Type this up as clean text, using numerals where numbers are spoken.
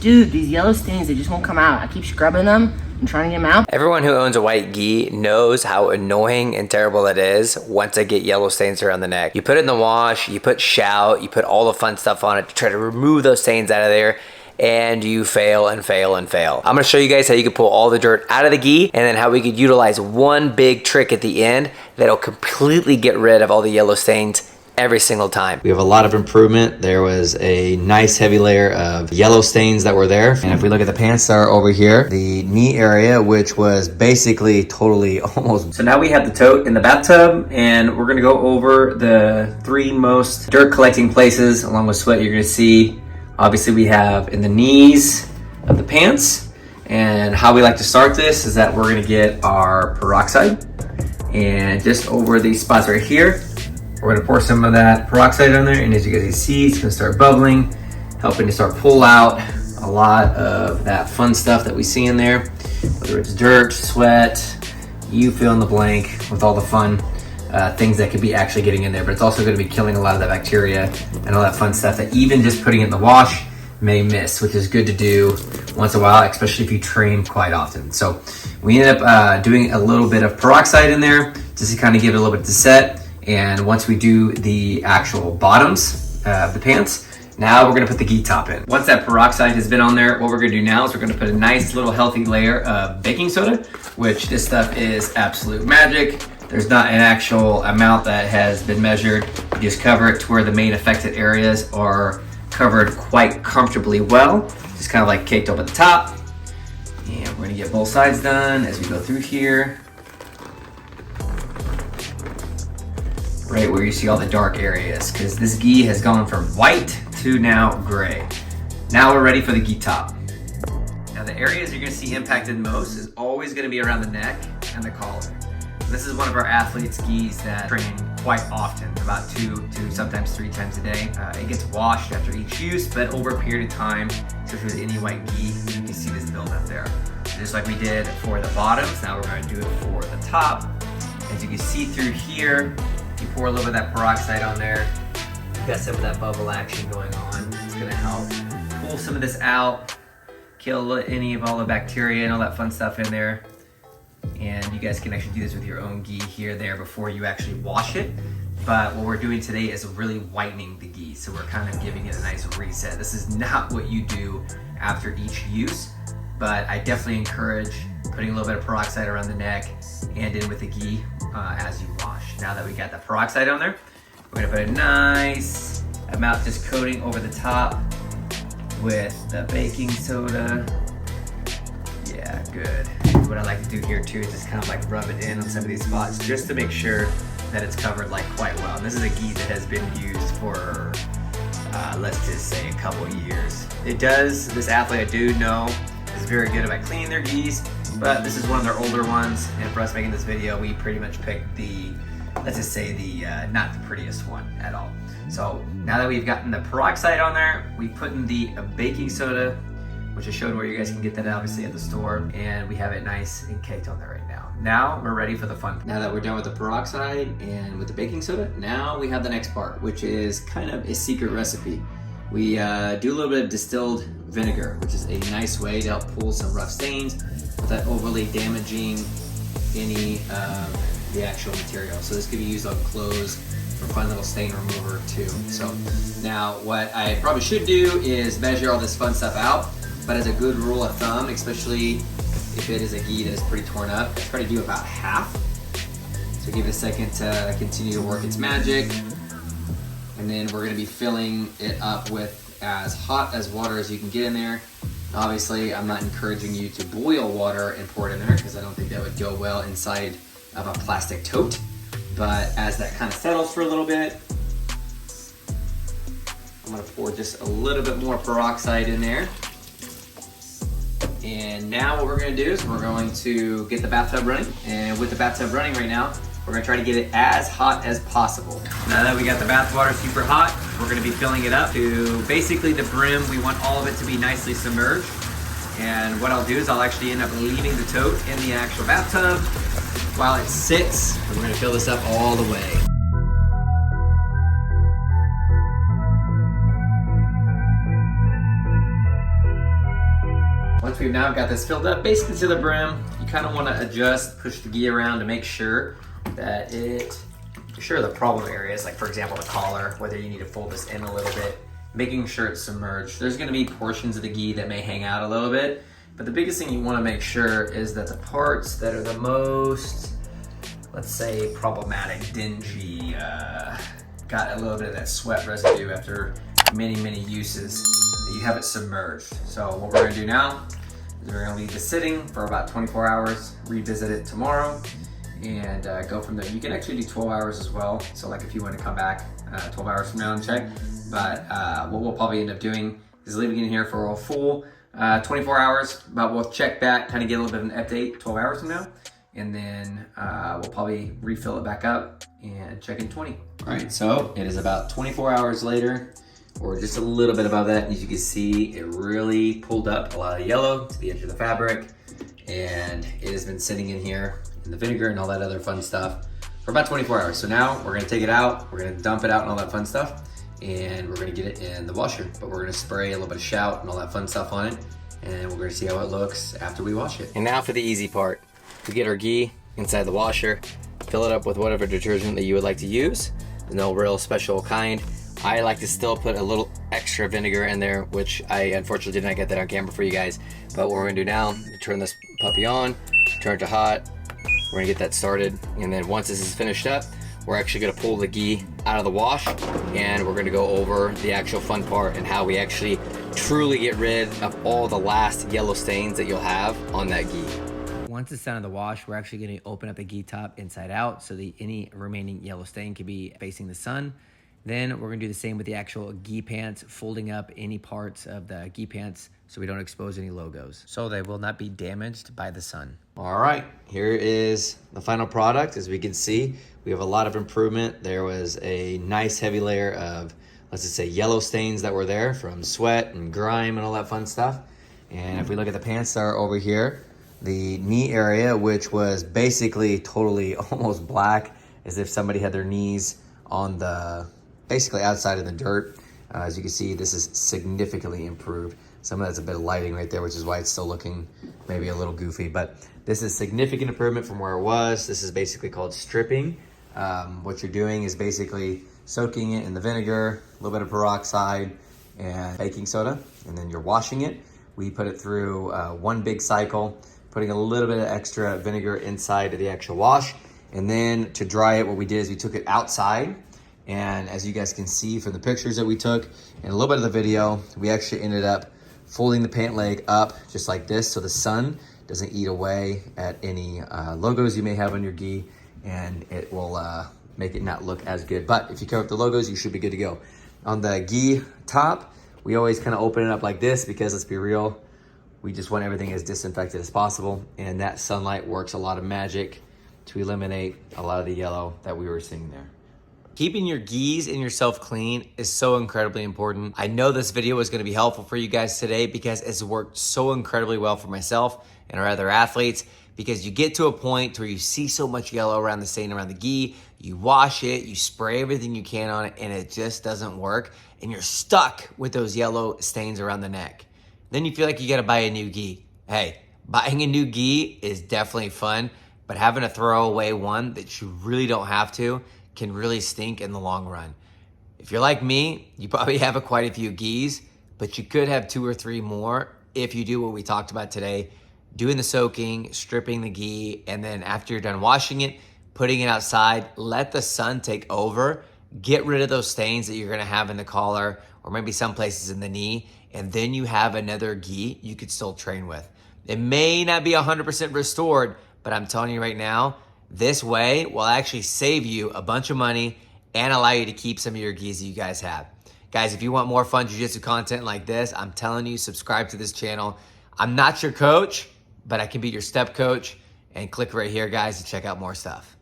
Dude, these yellow stains, they just won't come out. I keep scrubbing them and trying to get them out. Everyone who owns a white gi knows how annoying and terrible it is once I get yellow stains around the neck. You put it in the wash, you put shout, you put all the fun stuff on it to try to remove those stains out of there, and you fail and fail and fail. I'm gonna show you guys how you can pull all the dirt out of the gi, and then how we could utilize one big trick at the end that'll completely get rid of all the yellow stains every single time. We have a lot of improvement. There was a nice heavy layer of yellow stains that were there. And if we look at the pants that are over here, the knee area, which was basically totally almost. So now we have the tote in the bathtub, and we're gonna go over the 3 most dirt collecting places along with sweat you're gonna see. Obviously we have in the knees of the pants, and how we like to start this is that we're gonna get our peroxide, and just over these spots right here, we're gonna pour some of that peroxide on there, and as you guys can see, it's gonna start bubbling, helping to start pull out a lot of that fun stuff that we see in there, whether it's dirt, sweat, you fill in the blank with all the fun things that could be actually getting in there. But it's also gonna be killing a lot of that bacteria and all that fun stuff that even just putting it in the wash may miss, which is good to do once in a while, especially if you train quite often. So we ended up doing a little bit of peroxide in there just to kind of give it a little bit to set. And once we do the actual bottoms of the pants, now we're gonna put the gi top in. Once that peroxide has been on there, what we're gonna do now is we're gonna put a nice little healthy layer of baking soda, which this stuff is absolute magic. There's not an actual amount that has been measured. You just cover it to where the main affected areas are covered quite comfortably well. Just kind of like caked up at the top. And we're gonna get both sides done as we go through here. Right where you see all the dark areas, because this gi has gone from white to now gray. Now we're ready for the gi top. Now the areas you're gonna see impacted most is always gonna be around the neck and the collar. This is one of our athletes' gis that train quite often, about 2 to sometimes 3 times a day. It gets washed after each use, but over a period of time, especially with any white gi, you can see this build up there. Just like we did for the bottoms, now we're gonna do it for the top. As you can see through here, you pour a little bit of that peroxide on there. You've got some of that bubble action going on. It's gonna help pull some of this out, kill any of all the bacteria and all that fun stuff in there. And you guys can actually do this with your own gi here, there, before you actually wash it. But what we're doing today is really whitening the gi. So we're kind of giving it a nice reset. This is not what you do after each use, but I definitely encourage putting a little bit of peroxide around the neck and in with the gi as you wash. Now that we got the peroxide on there, we're gonna put a nice amount just coating over the top with the baking soda. Yeah, good. What I like to do here too is just kind of like rub it in on some of these spots just to make sure that it's covered like quite well. And this is a gi that has been used for let's just say a couple years. This athlete I do know is very good about cleaning their gis, but this is one of their older ones, and for us making this video, we pretty much picked the, let's just say the not the prettiest one at all. So now that we've gotten the peroxide on there, we put in the baking soda, which I showed where you guys can get that obviously at the store, and we have it nice and caked on there right now. Now we're ready for the fun. Now that we're done with the peroxide and with the baking soda, now we have the next part, which is kind of a secret recipe. We do a little bit of distilled vinegar, which is a nice way to help pull some rough stains without overly damaging any of the actual material. So this could be used on clothes for fun little stain remover too. So now what I probably should do is measure all this fun stuff out, but as a good rule of thumb, especially if it is a gi that is pretty torn up, I try to do about half. So give it a second to continue to work its magic. And then we're gonna be filling it up with as hot as water as you can get in there. Obviously, I'm not encouraging you to boil water and pour it in there because I don't think that would go well inside of a plastic tote. But as that kind of settles for a little bit, I'm gonna pour just a little bit more peroxide in there. And now what we're gonna do is we're going to get the bathtub running. And with the bathtub running right now, we're gonna try to get it as hot as possible. Now that we got the bath water super hot, we're gonna be filling it up to basically the brim. We want all of it to be nicely submerged. And what I'll do is I'll actually end up leaving the tote in the actual bathtub while it sits. We're gonna fill this up all the way. Once we've now got this filled up basically to the brim, you kind of want to adjust, push the gi around to make sure that the problem areas, like for example the collar, whether you need to fold this in a little bit, making sure it's submerged. There's going to be portions of the gi that may hang out a little bit, but the biggest thing you want to make sure is that the parts that are the most, let's say, problematic, dingy, got a little bit of that sweat residue after many uses, that you have it submerged. So what we're going to do now is we're going to leave this sitting for about 24 hours, revisit it tomorrow, and go from there. You can actually do 12 hours as well. So like if you want to come back 12 hours from now and check, but what we'll probably end up doing is leaving it in here for a full 24 hours, but we'll check back, kind of get a little bit of an update 12 hours from now, and then we'll probably refill it back up and check in 20. All right, so it is about 24 hours later, or just a little bit above that. As you can see, it really pulled up a lot of yellow to the edge of the fabric, and it has been sitting in here in the vinegar and all that other fun stuff for about 24 hours. So now we're gonna take it out, we're gonna dump it out and all that fun stuff, and we're gonna get it in the washer. But we're gonna spray a little bit of Shout and all that fun stuff on it, and we're gonna see how it looks after we wash it. And now for the easy part. We get our gi inside the washer, fill it up with whatever detergent that you would like to use. No real special kind. I like to still put a little extra vinegar in there, which I unfortunately did not get that on camera for you guys. But what we're gonna do now, turn this puppy on, turn it to hot. We're gonna get that started. And then once this is finished up, we're actually gonna pull the gi out of the wash, and we're gonna go over the actual fun part and how we actually truly get rid of all the last yellow stains that you'll have on that gi. Once it's done in the wash, we're actually gonna open up the gi top inside out so that any remaining yellow stain can be facing the sun. Then we're gonna do the same with the actual gi pants, folding up any parts of the gi pants so we don't expose any logos, so they will not be damaged by the sun. All right, here is the final product. As we can see, we have a lot of improvement. There was a nice heavy layer of, let's just say, yellow stains that were there from sweat and grime and all that fun stuff. And if we look at the pants that are over here, the knee area, which was basically totally almost black, as if somebody had their knees on the basically outside of the dirt. As you can see, this is significantly improved. Some of that's a bit of lighting right there, which is why it's still looking maybe a little goofy, but this is significant improvement from where it was. This is basically called stripping. What you're doing is basically soaking it in the vinegar, a little bit of peroxide and baking soda, and then you're washing it. We put it through one big cycle, putting a little bit of extra vinegar inside of the actual wash. And then to dry it, what we did is we took it outside. And as you guys can see from the pictures that we took and a little bit of the video, we actually ended up folding the pant leg up just like this so the sun doesn't eat away at any logos you may have on your gi, and it will make it not look as good. But if you cover up the logos, you should be good to go. On the gi top, we always kind of open it up like this because, let's be real, we just want everything as disinfected as possible, and that sunlight works a lot of magic to eliminate a lot of the yellow that we were seeing there. Keeping your gis and yourself clean is so incredibly important. I know this video is gonna be helpful for you guys today because it's worked so incredibly well for myself and our other athletes, because you get to a point where you see so much yellow around the stain around the gi, you wash it, you spray everything you can on it, and it just doesn't work, and you're stuck with those yellow stains around the neck. Then you feel like you gotta buy a new gi. Hey, buying a new gi is definitely fun, but having to throw away one that you really don't have to can really stink in the long run. If you're like me, you probably have quite a few gis, but you could have 2 or 3 more if you do what we talked about today, doing the soaking, stripping the gi, and then after you're done washing it, putting it outside, let the sun take over, get rid of those stains that you're gonna have in the collar or maybe some places in the knee, and then you have another gi you could still train with. It may not be 100% restored, but I'm telling you right now, this way will actually save you a bunch of money and allow you to keep some of your gis that you guys have. Guys, if you want more fun jiu-jitsu content like this, I'm telling you, subscribe to this channel. I'm not your coach, but I can be your step coach, and click right here, guys, to check out more stuff.